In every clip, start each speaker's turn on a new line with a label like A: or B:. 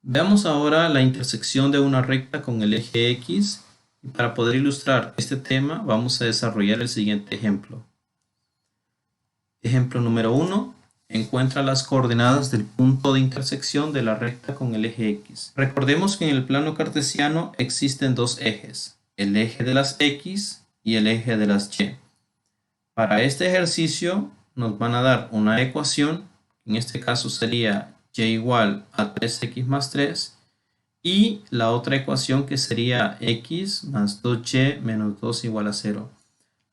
A: Veamos ahora la intersección de una recta con el eje X. Y para poder ilustrar este tema vamos a desarrollar el siguiente ejemplo. Ejemplo número 1. Encuentra las coordenadas del punto de intersección de la recta con el eje X. Recordemos que en el plano cartesiano existen dos ejes, el eje de las X y el eje de las Y. Para este ejercicio nos van a dar una ecuación, en este caso sería y igual a 3x más 3, y la otra ecuación que sería x más 2y menos 2 igual a 0.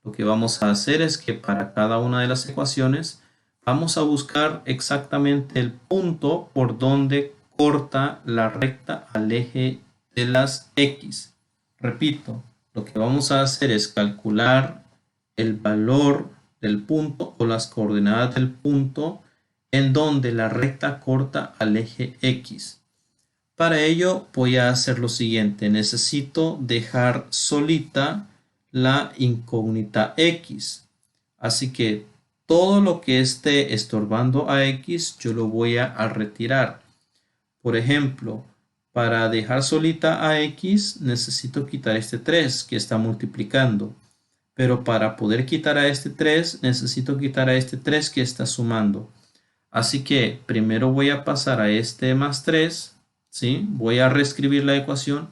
A: Lo que vamos a hacer es que para cada una de las ecuaciones vamos a buscar exactamente el punto por donde corta la recta al eje de las X. Repito, lo que vamos a hacer es calcular el valor del punto o las coordenadas del punto en donde la recta corta al eje X. Para ello voy a hacer lo siguiente. Necesito dejar solita la incógnita X. Así que todo lo que esté estorbando a X yo lo voy a retirar. Por ejemplo, para dejar solita a X necesito quitar este 3 que está multiplicando. Pero para poder quitar a este 3 necesito quitar a este 3 que está sumando. Así que primero voy a pasar a este más 3, ¿sí? Voy a reescribir la ecuación.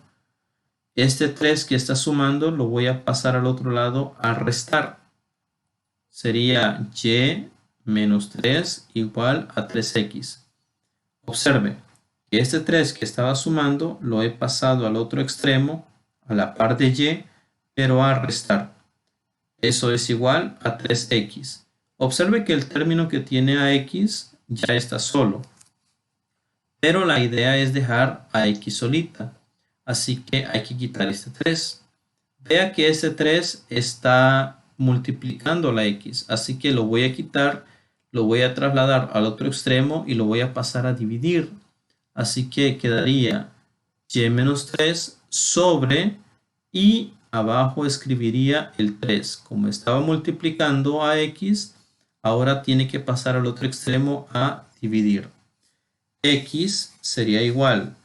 A: Este 3 que está sumando lo voy a pasar al otro lado a restar. Sería y menos 3 igual a 3x. Observe que este 3 que estaba sumando lo he pasado al otro extremo, a la par de y, pero a restar. Eso es igual a 3x. Observe que el término que tiene a x ya está solo. Pero la idea es dejar a x solita. Así que hay que quitar este 3. Vea que este 3 está multiplicando la x. Así que lo voy a quitar, lo voy a trasladar al otro extremo y lo voy a pasar a dividir. Así que quedaría y menos 3 sobre y abajo escribiría el 3. Como estaba multiplicando a x, ahora tiene que pasar al otro extremo a dividir. X sería igual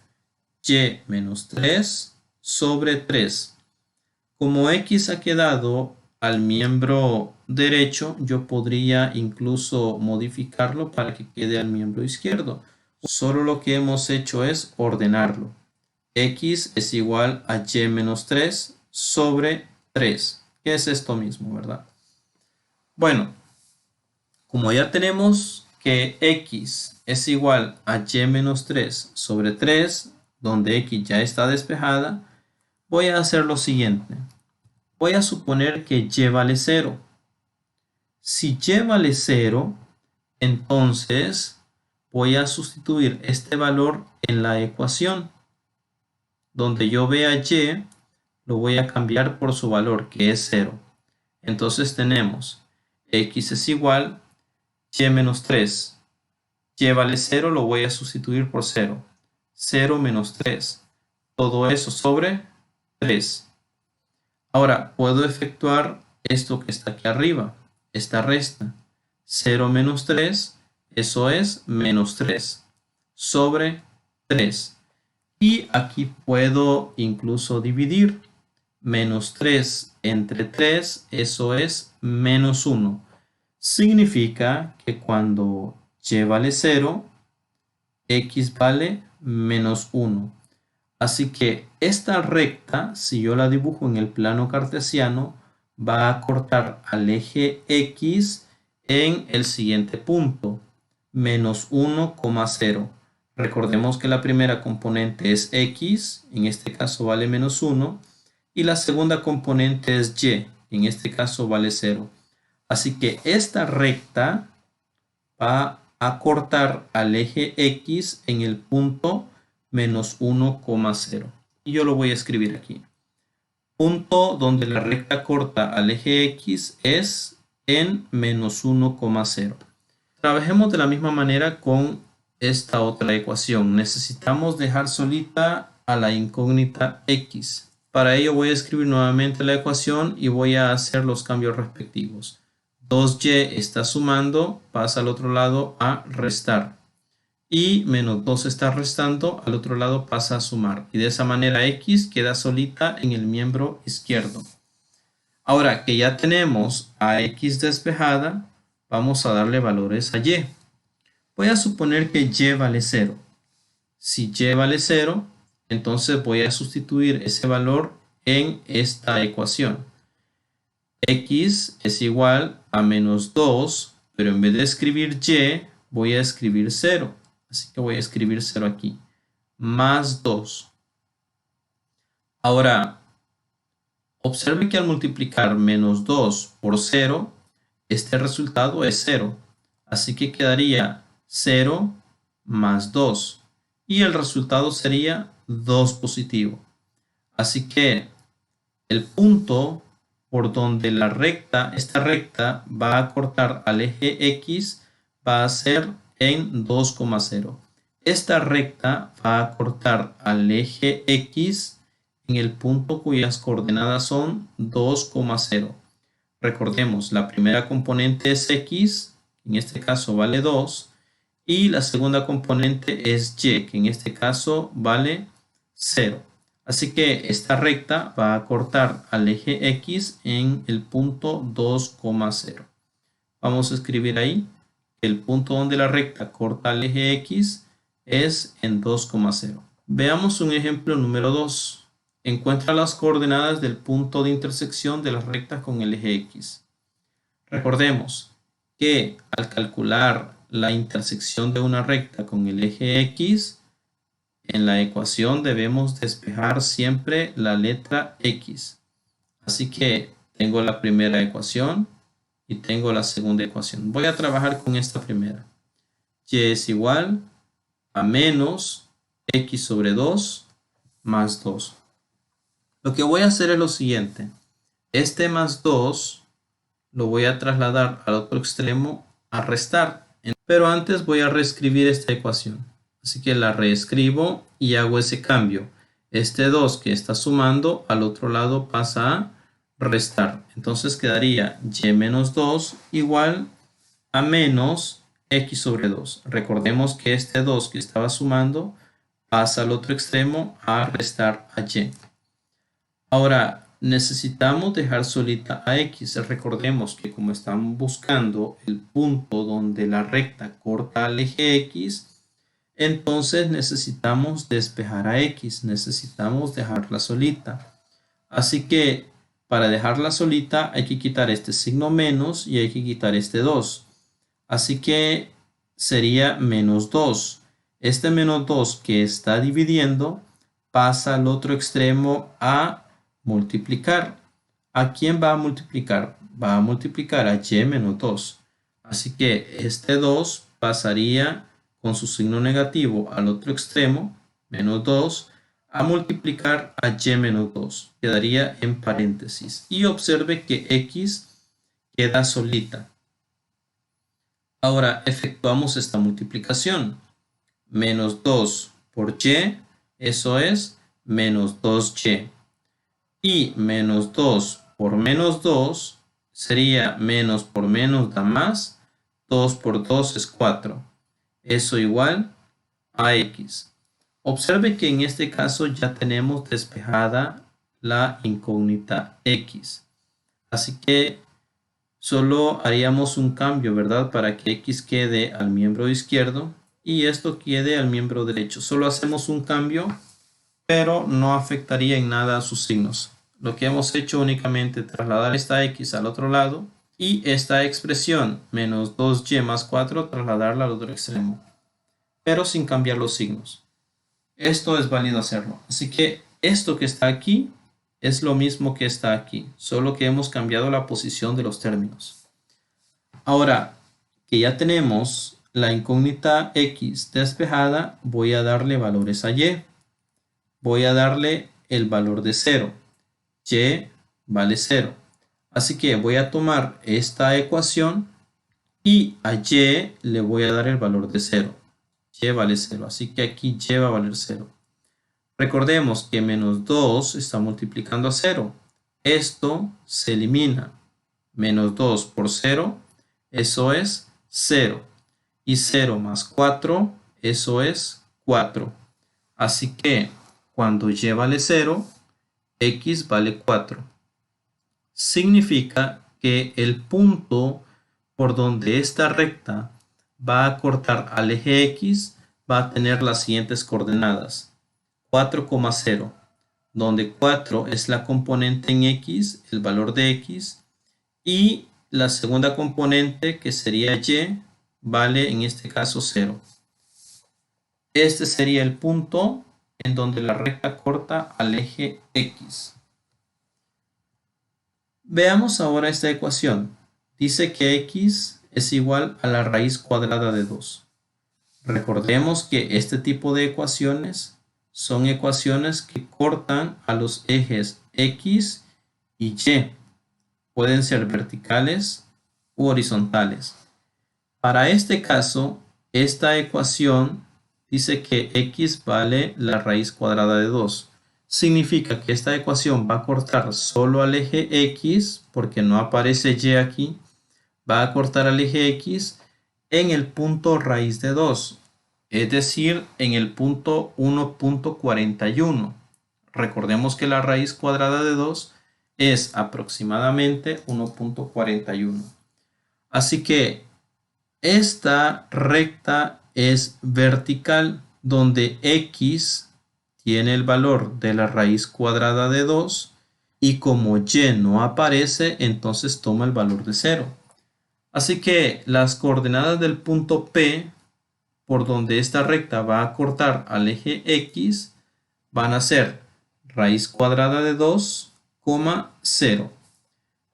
A: y menos 3 sobre 3. Como x ha quedado al miembro derecho, yo podría incluso modificarlo para que quede al miembro izquierdo. Solo lo que hemos hecho es ordenarlo. X es igual a y menos 3 sobre 3, que es esto mismo, ¿verdad? Bueno, como ya tenemos que x es igual a y menos 3 sobre 3, donde x ya está despejada, voy a hacer lo siguiente. Voy a suponer que y vale 0. Si y vale 0, entonces voy a sustituir este valor en la ecuación. Donde yo vea y, lo voy a cambiar por su valor, que es 0. Entonces tenemos x es igual y menos 3. Y vale 0, lo voy a sustituir por 0. 0 menos 3. Todo eso sobre 3. Ahora puedo efectuar esto que está aquí arriba, esta resta. 0 menos 3, eso es menos 3 sobre 3. Y aquí puedo incluso dividir. Menos 3 entre 3, eso es menos 1. Significa que cuando y vale 0, x vale menos 1. Así que esta recta, si yo la dibujo en el plano cartesiano, va a cortar al eje x en el siguiente punto, menos 1,0. Recordemos que la primera componente es x, en este caso vale menos 1, y la segunda componente es y, en este caso vale 0. Así que esta recta va a cortar al eje x en el punto menos 1,0. Y yo lo voy a escribir aquí. Punto donde la recta corta al eje x es en menos 1,0. Trabajemos de la misma manera con esta otra ecuación. Necesitamos dejar solita a la incógnita x. Para ello voy a escribir nuevamente la ecuación y voy a hacer los cambios respectivos. 2y está sumando, pasa al otro lado a restar. y menos 2 está restando, al otro lado pasa a sumar. Y de esa manera x queda solita en el miembro izquierdo. Ahora que ya tenemos a x despejada, vamos a darle valores a y. Voy a suponer que y vale 0. Si y vale 0, entonces voy a sustituir ese valor en esta ecuación. X es igual a menos 2, pero en vez de escribir y, voy a escribir 0. Así que voy a escribir 0 aquí. Más 2. Ahora, observe que al multiplicar menos 2 por 0, este resultado es 0. Así que quedaría 0 más 2. Y el resultado sería 2 positivo. Así que el punto por donde esta recta va a cortar al eje X va a ser en 2,0. Esta recta va a cortar al eje X en el punto cuyas coordenadas son 2,0. Recordemos, la primera componente es X, en este caso vale 2, y la segunda componente es Y, que en este caso vale 0. Así que esta recta va a cortar al eje X en el punto 2,0. Vamos a escribir ahí que el punto donde la recta corta al eje X es en 2,0. Veamos un ejemplo número 2. Encuentra las coordenadas del punto de intersección de las rectas con el eje X. Recordemos que al calcular la intersección de una recta con el eje X, en la ecuación debemos despejar siempre la letra X. Así que tengo la primera ecuación y tengo la segunda ecuación. Voy a trabajar con esta primera. Y es igual a menos X sobre 2 más 2. Lo que voy a hacer es lo siguiente. Este más 2 lo voy a trasladar al otro extremo a restar. Pero antes voy a reescribir esta ecuación. Así que la reescribo y hago ese cambio. Este 2 que está sumando al otro lado pasa a restar. Entonces quedaría y menos 2 igual a menos x sobre 2. Recordemos que este 2 que estaba sumando pasa al otro extremo a restar a y. Ahora, necesitamos dejar solita a x. Recordemos que como estamos buscando el punto donde la recta corta al eje x, entonces necesitamos despejar a x, necesitamos dejarla solita. Así que para dejarla solita hay que quitar este signo menos y hay que quitar este 2. Así que sería menos 2. Este menos 2 que está dividiendo pasa al otro extremo a multiplicar. ¿A quién va a multiplicar? Va a multiplicar a y menos 2. Así que este 2 pasaría con su signo negativo al otro extremo, menos 2, a multiplicar a y menos 2. Quedaría en paréntesis. Y observe que x queda solita. Ahora efectuamos esta multiplicación. Menos 2 por y, eso es menos 2y. Y menos 2 por menos 2 sería menos por menos da más. 2 por 2 es 4. Eso igual a x. Observe que en este caso ya tenemos despejada la incógnita x. Así que solo haríamos un cambio, ¿verdad? Para que x quede al miembro izquierdo y esto quede al miembro derecho. Solo hacemos un cambio, pero no afectaría en nada a sus signos. Lo que hemos hecho únicamente es trasladar esta x al otro lado y esta expresión menos 2y más 4 trasladarla al otro extremo, pero sin cambiar los signos. Esto es válido hacerlo. Así que esto que está aquí es lo mismo que está aquí, solo que hemos cambiado la posición de los términos. Ahora que ya tenemos la incógnita x despejada, voy a darle valores a y. Voy a darle el valor de 0. Y vale 0. Así que voy a tomar esta ecuación y a y le voy a dar el valor de 0. Y vale 0. Así que aquí y va a valer 0. Recordemos que menos 2 está multiplicando a 0. Esto se elimina. Menos 2 por 0, eso es 0. Y 0 más 4 eso es 4. Así que cuando y vale 0, x vale 4. Significa que el punto por donde esta recta va a cortar al eje x va a tener las siguientes coordenadas. 4,0, donde 4 es la componente en x, el valor de x, y la segunda componente, que sería y, vale en este caso 0. Este sería el punto en donde la recta corta al eje x. Veamos ahora esta ecuación. Dice que x es igual a la raíz cuadrada de 2. Recordemos que este tipo de ecuaciones son ecuaciones que cortan a los ejes x y y. Pueden ser verticales u horizontales. Para este caso, esta ecuación dice que x vale la raíz cuadrada de 2. Significa que esta ecuación va a cortar solo al eje x, porque no aparece y aquí. Va a cortar al eje x en el punto raíz de 2, es decir, en el punto 1.41. Recordemos que la raíz cuadrada de 2 es aproximadamente 1.41. Así que esta recta es vertical, donde x tiene el valor de la raíz cuadrada de 2 y como y no aparece, entonces toma el valor de 0. Así que las coordenadas del punto P, por donde esta recta va a cortar al eje x, van a ser raíz cuadrada de 2, 0.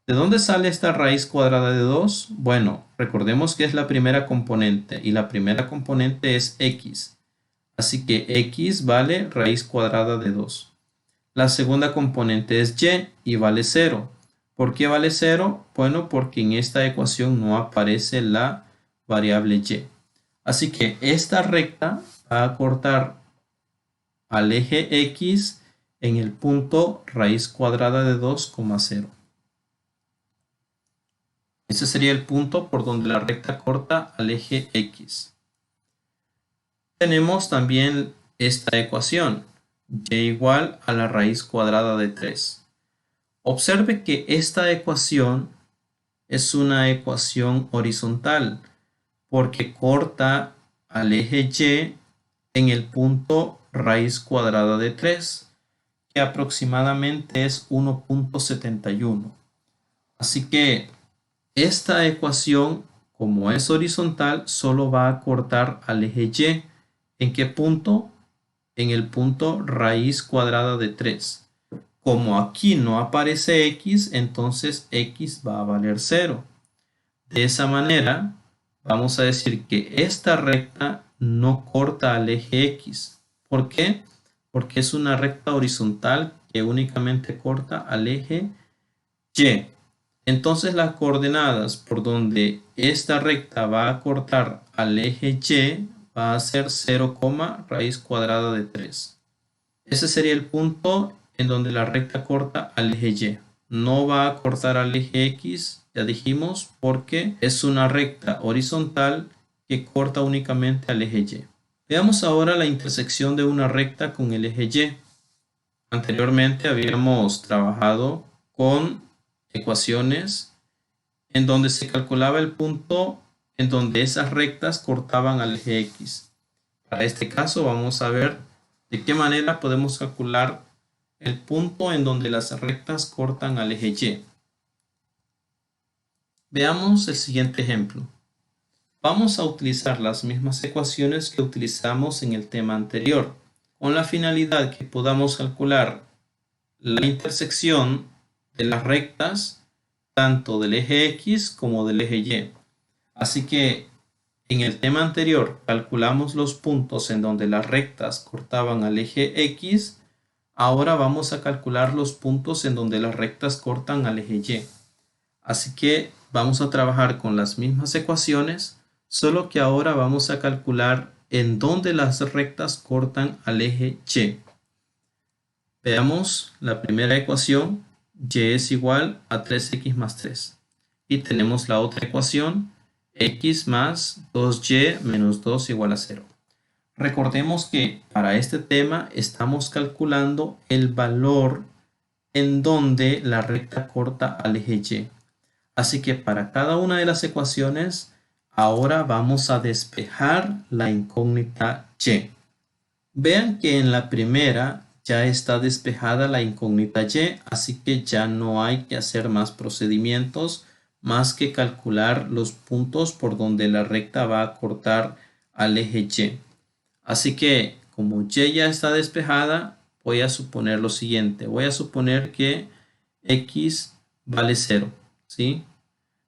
A: ¿De dónde sale esta raíz cuadrada de 2? Bueno, recordemos que es la primera componente y la primera componente es x. Así que x vale raíz cuadrada de 2. La segunda componente es y vale 0. ¿Por qué vale 0? Bueno, porque en esta ecuación no aparece la variable y. Así que esta recta va a cortar al eje x en el punto raíz cuadrada de 2, 0. Ese sería el punto por donde la recta corta al eje x. Tenemos también esta ecuación, y igual a la raíz cuadrada de 3. Observe que esta ecuación es una ecuación horizontal porque corta al eje y en el punto raíz cuadrada de 3, que aproximadamente es 1.71. Así que esta ecuación, como es horizontal, solo va a cortar al eje y. ¿En qué punto? En el punto raíz cuadrada de 3. Como aquí no aparece x, entonces x va a valer 0. De esa manera, vamos a decir que esta recta no corta al eje x. ¿Por qué? Porque es una recta horizontal que únicamente corta al eje y. Entonces las coordenadas por donde esta recta va a cortar al eje y va a ser 0, raíz cuadrada de 3. Ese sería el punto en donde la recta corta al eje y. No va a cortar al eje x, ya dijimos, porque es una recta horizontal que corta únicamente al eje y. Veamos ahora la intersección de una recta con el eje y. Anteriormente habíamos trabajado con ecuaciones en donde se calculaba el punto en donde esas rectas cortaban al eje x. Para este caso vamos a ver de qué manera podemos calcular el punto en donde las rectas cortan al eje y. Veamos el siguiente ejemplo. Vamos a utilizar las mismas ecuaciones que utilizamos en el tema anterior, con la finalidad que podamos calcular la intersección de las rectas tanto del eje x como del eje y. Así que en el tema anterior calculamos los puntos en donde las rectas cortaban al eje x. Ahora vamos a calcular los puntos en donde las rectas cortan al eje y. Así que vamos a trabajar con las mismas ecuaciones, solo que ahora vamos a calcular en donde las rectas cortan al eje y. Veamos la primera ecuación, y es igual a 3x más 3. Y tenemos la otra ecuación, x más 2y menos 2 igual a 0. Recordemos que para este tema estamos calculando el valor en donde la recta corta al eje Y. Así que para cada una de las ecuaciones, ahora vamos a despejar la incógnita Y. Vean que en la primera ya está despejada la incógnita Y, así que ya no hay que hacer más procedimientos más que calcular los puntos por donde la recta va a cortar al eje Y. Así que como Y ya está despejada, voy a suponer lo siguiente. Voy a suponer que X vale 0, ¿sí?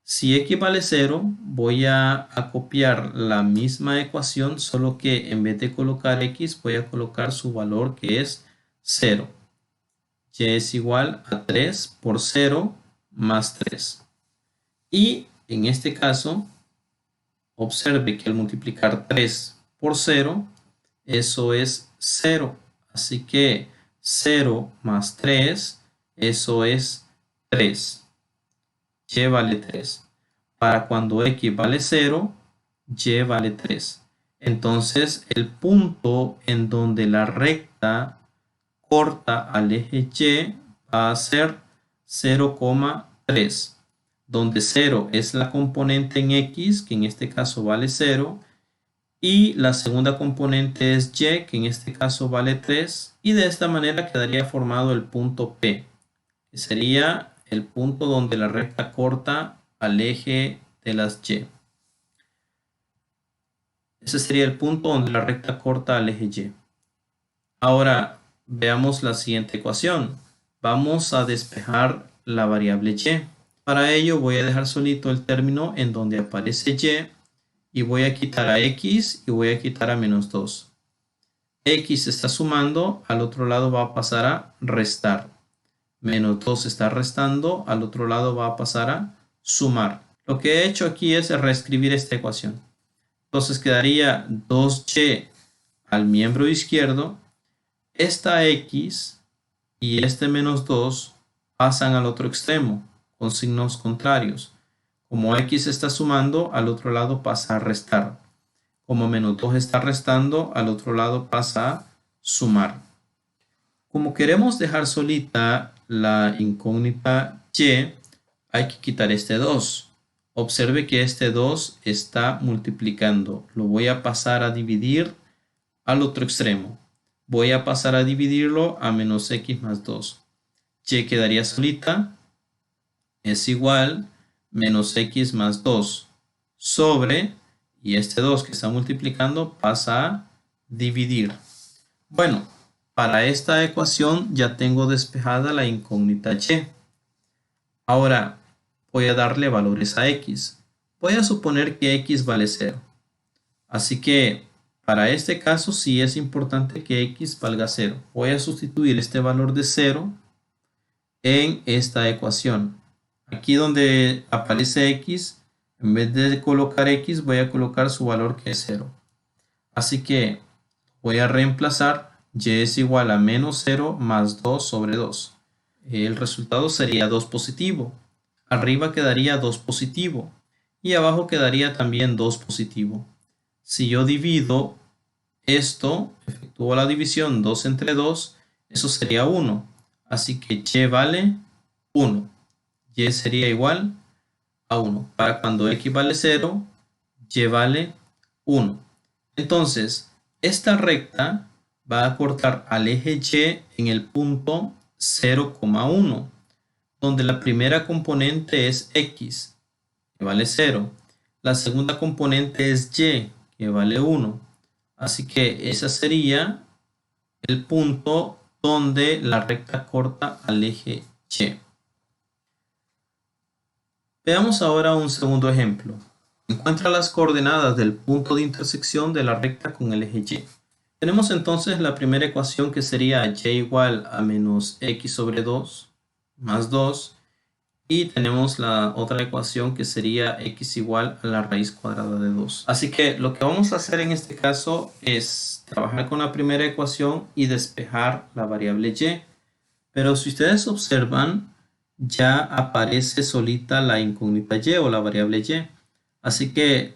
A: Si X vale 0, voy a copiar la misma ecuación, solo que en vez de colocar X, voy a colocar su valor que es 0. Y es igual a 3 por 0 más 3. Y en este caso, observe que al multiplicar 3 por 0, eso es 0. Así que 0 más 3, eso es 3. Y vale 3. Para cuando X vale 0, Y vale 3. Entonces, el punto en donde la recta corta al eje Y va a ser 0,3, donde 0 es la componente en X, que en este caso vale 0, y la segunda componente es Y, que en este caso vale 3, y de esta manera quedaría formado el punto P, que sería el punto donde la recta corta al eje de las Y. Ese sería el punto donde la recta corta al eje Y. Ahora veamos la siguiente ecuación. Vamos a despejar la variable Y. Para ello voy a dejar solito el término en donde aparece Y voy a quitar a X y voy a quitar a menos 2. X está sumando, al otro lado va a pasar a restar. Menos 2 está restando, al otro lado va a pasar a sumar. Lo que he hecho aquí es reescribir esta ecuación. Entonces quedaría 2y al miembro izquierdo. Esta x y este menos 2 pasan al otro extremo con signos contrarios. Como x está sumando, al otro lado pasa a restar. Como menos 2 está restando, al otro lado pasa a sumar. Como queremos dejar solita la incógnita Y, hay que quitar este 2. Observe que este 2 está multiplicando. Lo voy a pasar a dividir al otro extremo. Voy a pasar a dividirlo a menos x más 2. Y quedaría solita. Es igual menos x más 2 sobre, y este 2 que está multiplicando pasa a dividir. Bueno, para esta ecuación ya tengo despejada la incógnita Y. Ahora voy a darle valores a x. Voy a suponer que x vale 0. Así que para este caso sí es importante que x valga 0. Voy a sustituir este valor de 0 en esta ecuación. Aquí donde aparece x, en vez de colocar x, voy a colocar su valor que es 0. Así que voy a reemplazar y es igual a menos 0 más 2 sobre 2. El resultado sería 2 positivo. Arriba quedaría 2 positivo y abajo quedaría también 2 positivo. Si yo divido esto, efectúo la división 2 entre 2, eso sería 1. Así que y vale 1. Y sería igual a 1. Para cuando x vale 0, y vale 1. Entonces, esta recta va a cortar al eje Y en el punto 0,1, donde la primera componente es x, que vale 0. La segunda componente es y, que vale 1. Así que ese sería el punto donde la recta corta al eje Y. Veamos ahora un segundo ejemplo. Encuentra las coordenadas del punto de intersección de la recta con el eje Y. Tenemos entonces la primera ecuación que sería y igual a menos x sobre 2 más 2. Y tenemos la otra ecuación que sería x igual a la raíz cuadrada de 2. Así que lo que vamos a hacer en este caso es trabajar con la primera ecuación y despejar la variable y. Pero si ustedes observan, ya aparece solita la incógnita y o la variable y. Así que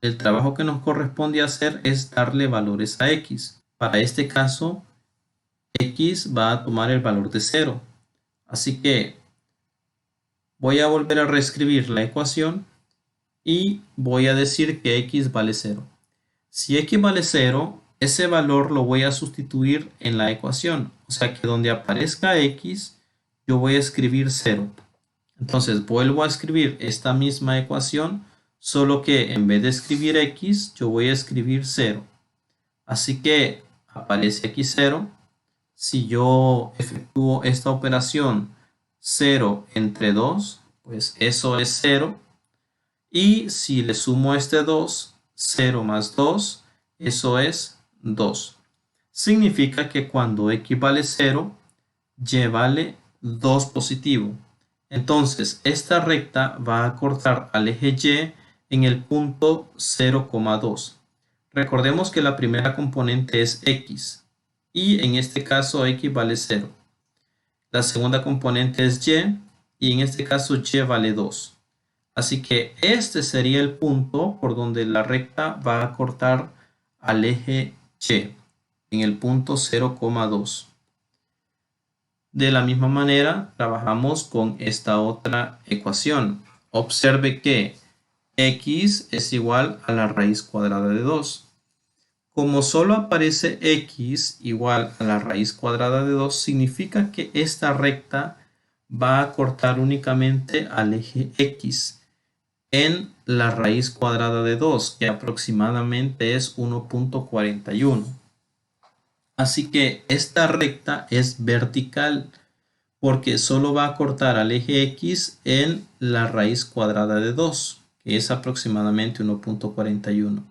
A: el trabajo que nos corresponde hacer es darle valores a x. Para este caso, x va a tomar el valor de 0. Así que voy a volver a reescribir la ecuación y voy a decir que x vale 0. Si x vale 0, ese valor lo voy a sustituir en la ecuación. O sea que donde aparezca x, yo voy a escribir 0. Entonces vuelvo a escribir esta misma ecuación, solo que en vez de escribir x, yo voy a escribir 0. Así que aparece aquí 0. Si yo efectúo esta operación 0 entre 2, pues eso es 0. Y si le sumo este 2, 0 más 2, eso es 2. Significa que cuando x vale 0, y vale 2 positivo. Entonces, esta recta va a cortar al eje y en el punto 0,2. Recordemos que la primera componente es x y en este caso x vale 0. La segunda componente es y en este caso y vale 2. Así que este sería el punto por donde la recta va a cortar al eje y en el punto 0,2. De la misma manera, trabajamos con esta otra ecuación. Observe que x es igual a la raíz cuadrada de 2. Como solo aparece x igual a la raíz cuadrada de 2, significa que esta recta va a cortar únicamente al eje x en la raíz cuadrada de 2, que aproximadamente es 1.41. Así que esta recta es vertical porque solo va a cortar al eje x en la raíz cuadrada de 2, que es aproximadamente 1.41.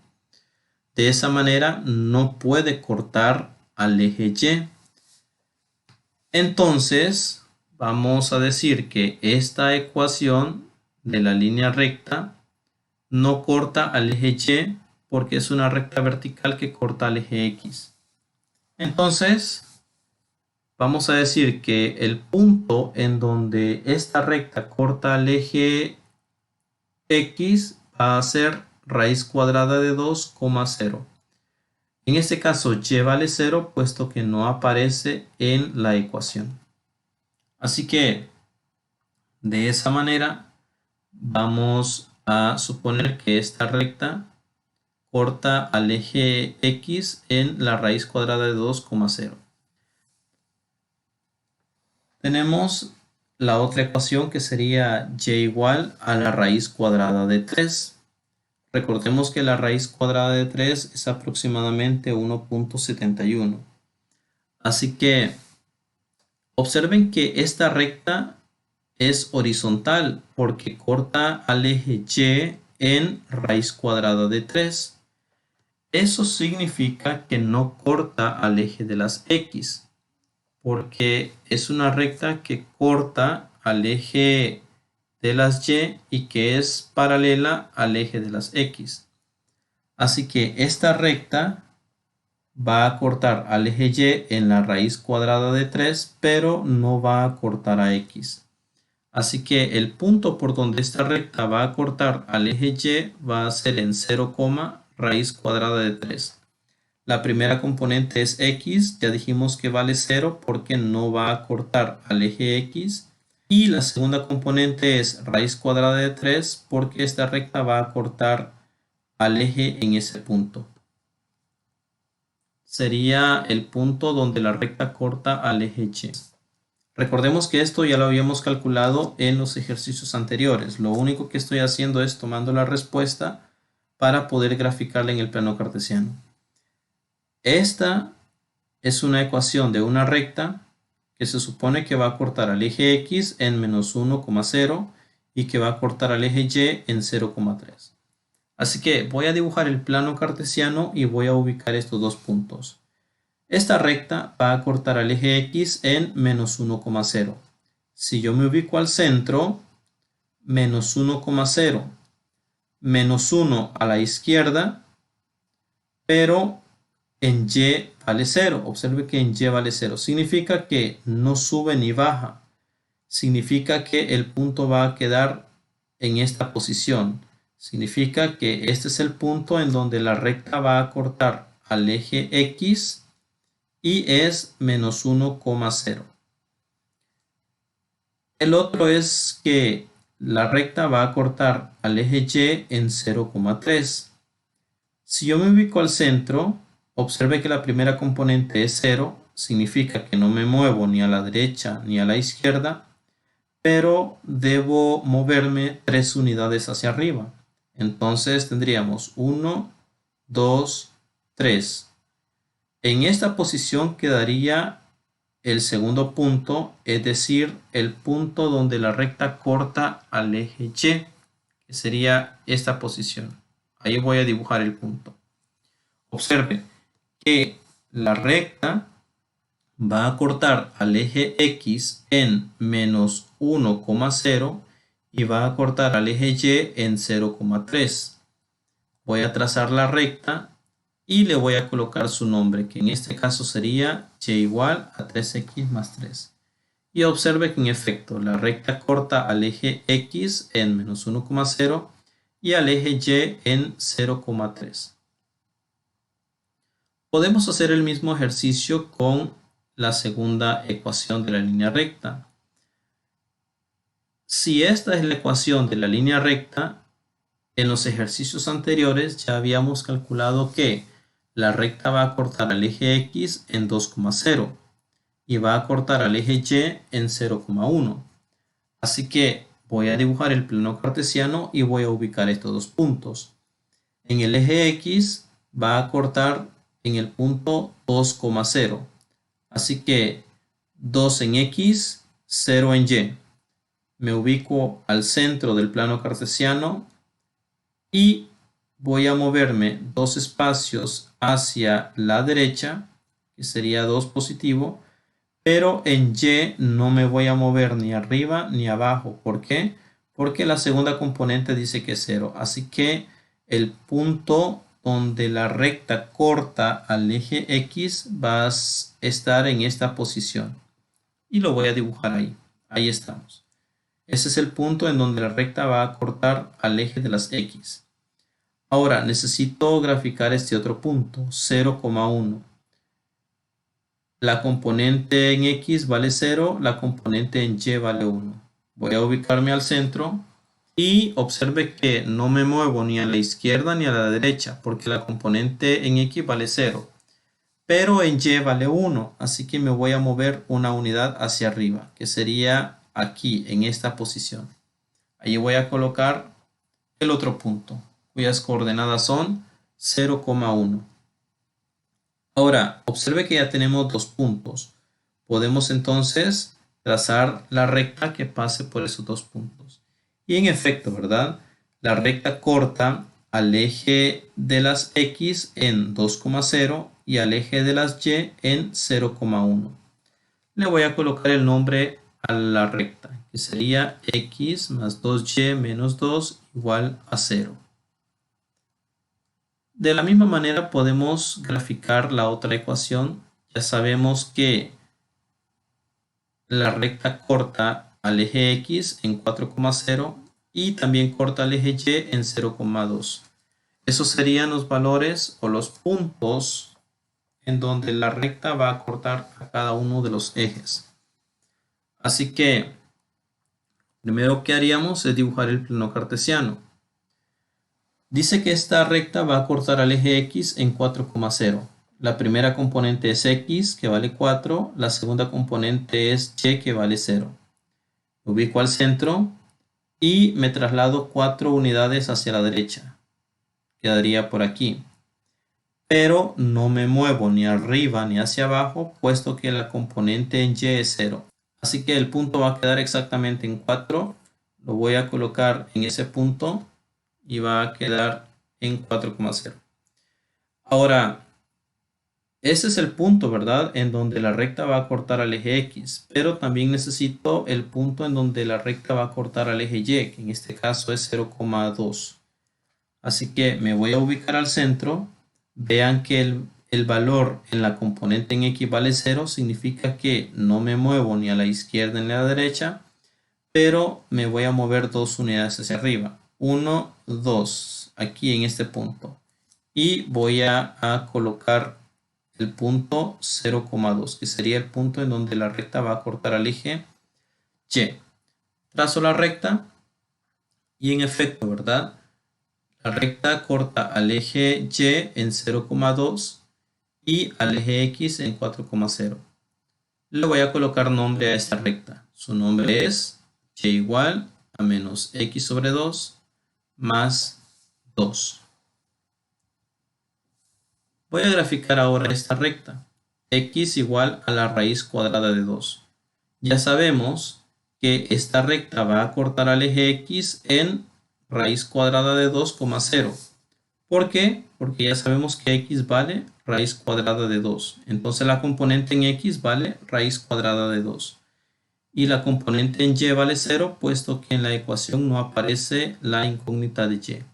A: De esa manera no puede cortar al eje y. Entonces vamos a decir que esta ecuación de la línea recta no corta al eje y porque es una recta vertical que corta al eje x. Entonces vamos a decir que el punto en donde esta recta corta al eje x va a ser raíz cuadrada de 2,0. En este caso y vale 0 puesto que no aparece en la ecuación. Así que de esa manera vamos a suponer que esta recta corta al eje x en la raíz cuadrada de 2,0. Tenemos la otra ecuación que sería y igual a la raíz cuadrada de 3. Recordemos que la raíz cuadrada de 3 es aproximadamente 1.71. Así que observen que esta recta es horizontal porque corta al eje y en raíz cuadrada de 3. Eso significa que no corta al eje de las x, porque es una recta que corta al eje de las y que es paralela al eje de las x. Así que esta recta va a cortar al eje y en la raíz cuadrada de 3, pero no va a cortar a x. Así que el punto por donde esta recta va a cortar al eje y va a ser en 0, raíz cuadrada de 3. La primera componente es x, ya dijimos que vale 0 porque no va a cortar al eje x. Y la segunda componente es raíz cuadrada de 3 porque esta recta va a cortar al eje en ese punto. Sería el punto donde la recta corta al eje y. Recordemos que esto ya lo habíamos calculado en los ejercicios anteriores. Lo único que estoy haciendo es tomando la respuesta para poder graficarla en el plano cartesiano. Esta es una ecuación de una recta que se supone que va a cortar al eje x en menos 1,0 y que va a cortar al eje y en 0,3. Así que voy a dibujar el plano cartesiano y voy a ubicar estos dos puntos. Esta recta va a cortar al eje x en menos 1,0. Si yo me ubico al centro, menos 1,0, menos 1 a la izquierda, pero en y vale 0. Observe que en y vale 0. Significa que no sube ni baja. Significa que el punto va a quedar en esta posición. Significa que este es el punto en donde la recta va a cortar al eje X y es menos 1,0. El otro es que la recta va a cortar al eje Y en 0,3. Si yo me ubico al centro, observe que la primera componente es 0, significa que no me muevo ni a la derecha ni a la izquierda, pero debo moverme 3 unidades hacia arriba. Entonces tendríamos 1, 2, 3. En esta posición quedaría el segundo punto, es decir, el punto donde la recta corta al eje Y, que sería esta posición. Ahí voy a dibujar el punto. Observe que la recta va a cortar al eje X en menos 1,0 y va a cortar al eje Y en 0,3. Voy a trazar la recta y le voy a colocar su nombre, que en este caso sería Y igual a 3x más 3. Y observe que en efecto la recta corta al eje X en menos 1,0 y al eje Y en 0,3. Podemos hacer el mismo ejercicio con la segunda ecuación de la línea recta. Si esta es la ecuación de la línea recta, en los ejercicios anteriores ya habíamos calculado que la recta va a cortar al eje X en 2,0 y va a cortar al eje Y en 0,1. Así que voy a dibujar el plano cartesiano y voy a ubicar estos dos puntos. En el eje X va a cortar en el punto 2,0. Así que 2 en X, 0 en Y. Me ubico al centro del plano cartesiano y voy a moverme 2 espacios hacia la derecha, que sería 2 positivo, pero en Y no me voy a mover ni arriba ni abajo. ¿Por qué? Porque la segunda componente dice que es 0. Así que el punto donde la recta corta al eje X va a estar en esta posición. Y lo voy a dibujar ahí. Ahí estamos. Ese es el punto en donde la recta va a cortar al eje de las X. Ahora necesito graficar este otro punto, 0,1. La componente en X vale 0, la componente en Y vale 1. Voy a ubicarme al centro y observe que no me muevo ni a la izquierda ni a la derecha porque la componente en X vale 0. Pero en Y vale 1, así que me voy a mover una unidad hacia arriba, que sería aquí, en esta posición. Allí voy a colocar el otro punto, cuyas coordenadas son 0,1. Ahora, observe que ya tenemos dos puntos. Podemos entonces trazar la recta que pase por esos dos puntos. Y en efecto, ¿verdad? La recta corta al eje de las X en 2,0 y al eje de las Y en 0,1. Le voy a colocar el nombre a la recta, que sería X más 2Y menos 2 igual a 0. De la misma manera podemos graficar la otra ecuación. Ya sabemos que la recta corta al eje X en 4,0 y también corta al eje Y en 0,2. Esos serían los valores o los puntos en donde la recta va a cortar a cada uno de los ejes. Así que primero que haríamos es dibujar el plano cartesiano. Dice que esta recta va a cortar al eje X en 4,0. La primera componente es X, que vale 4. La segunda componente es Y, que vale 0. Me ubico al centro y me traslado 4 unidades hacia la derecha. Quedaría por aquí. Pero no me muevo ni arriba ni hacia abajo, puesto que la componente en Y es 0. Así que el punto va a quedar exactamente en 4. Lo voy a colocar en ese punto y va a quedar en 4,0. Ahora, ese es el punto, ¿verdad? En donde la recta va a cortar al eje X, pero también necesito el punto en donde la recta va a cortar al eje Y, que en este caso es 0,2. Así que me voy a ubicar al centro. Vean que el valor en la componente en X vale 0, significa que no me muevo ni a la izquierda ni a la derecha, pero me voy a mover 2 unidades hacia arriba. 1, 2, aquí en este punto. Y voy a colocar el punto 0,2, que sería el punto en donde la recta va a cortar al eje Y. Trazo la recta y en efecto, ¿verdad? La recta corta al eje Y en 0,2 y al eje X en 4,0. Le voy a colocar nombre a esta recta. Su nombre es Y igual a menos X sobre 2 más 2. Voy a graficar ahora esta recta. X igual a la raíz cuadrada de 2. Ya sabemos que esta recta va a cortar al eje X en raíz cuadrada de 2,0. ¿Por qué? Porque ya sabemos que X vale raíz cuadrada de 2. Entonces la componente en X vale raíz cuadrada de 2. Y la componente en Y vale 0, puesto que en la ecuación no aparece la incógnita de Y.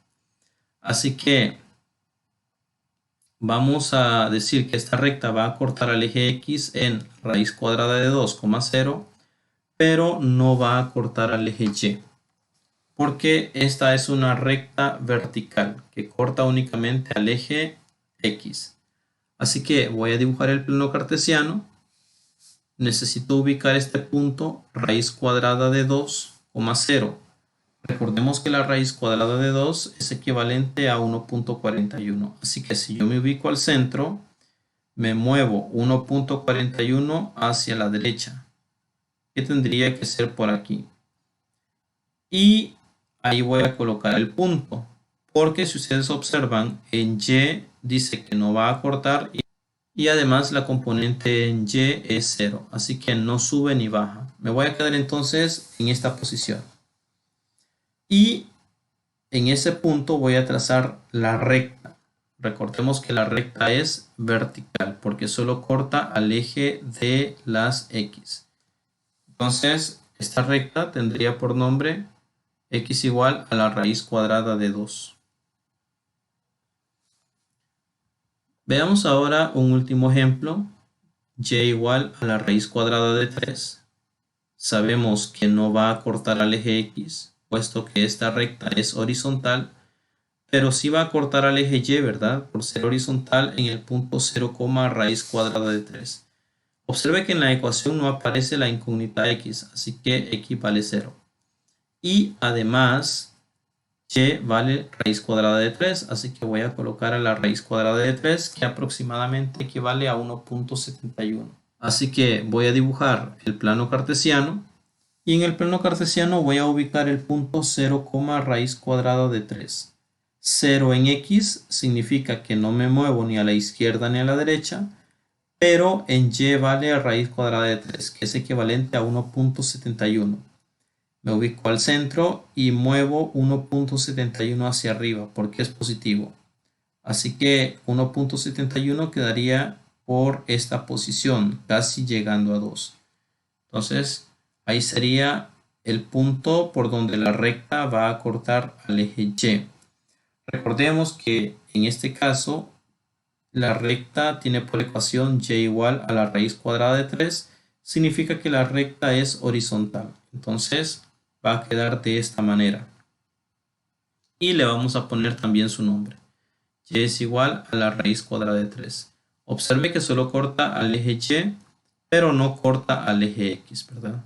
A: Así que vamos a decir que esta recta va a cortar al eje X en raíz cuadrada de 2,0, pero no va a cortar al eje Y, porque esta es una recta vertical que corta únicamente al eje X. Así que voy a dibujar el plano cartesiano. Necesito ubicar este punto, raíz cuadrada de 2,0. Recordemos que la raíz cuadrada de 2 es equivalente a 1,41. Así que si yo me ubico al centro, me muevo 1,41 hacia la derecha, que tendría que ser por aquí. Y ahí voy a colocar el punto, porque si ustedes observan, en Y dice que no va a cortar y además la componente en Y es 0, así que no sube ni baja. Me voy a quedar entonces en esta posición. Y en ese punto voy a trazar la recta. Recordemos que la recta es vertical porque solo corta al eje de las X. Entonces, esta recta tendría por nombre X igual a la raíz cuadrada de 2. Veamos ahora un último ejemplo. Y igual a la raíz cuadrada de 3. Sabemos que no va a cortar al eje X, puesto que esta recta es horizontal, pero sí va a cortar al eje Y, ¿verdad? Por ser horizontal en el punto 0, raíz cuadrada de 3. Observe que en la ecuación no aparece la incógnita X, así que X vale 0. Y además, Y vale raíz cuadrada de 3, así que voy a colocar a la raíz cuadrada de 3, que aproximadamente equivale a 1,71. Así que voy a dibujar el plano cartesiano y en el plano cartesiano voy a ubicar el punto 0, raíz cuadrada de 3. 0 en X significa que no me muevo ni a la izquierda ni a la derecha, pero en Y vale raíz cuadrada de 3, que es equivalente a 1,71. Me ubico al centro y muevo 1,71 hacia arriba porque es positivo. Así que 1,71 quedaría por esta posición, casi llegando a 2. Entonces, ahí sería el punto por donde la recta va a cortar al eje Y. Recordemos que en este caso, la recta tiene por ecuación Y igual a la raíz cuadrada de 3. Significa que la recta es horizontal. Entonces, va a quedar de esta manera. Y le vamos a poner también su nombre. Y es igual a la raíz cuadrada de 3. Observe que solo corta al eje Y, pero no corta al eje X, ¿verdad?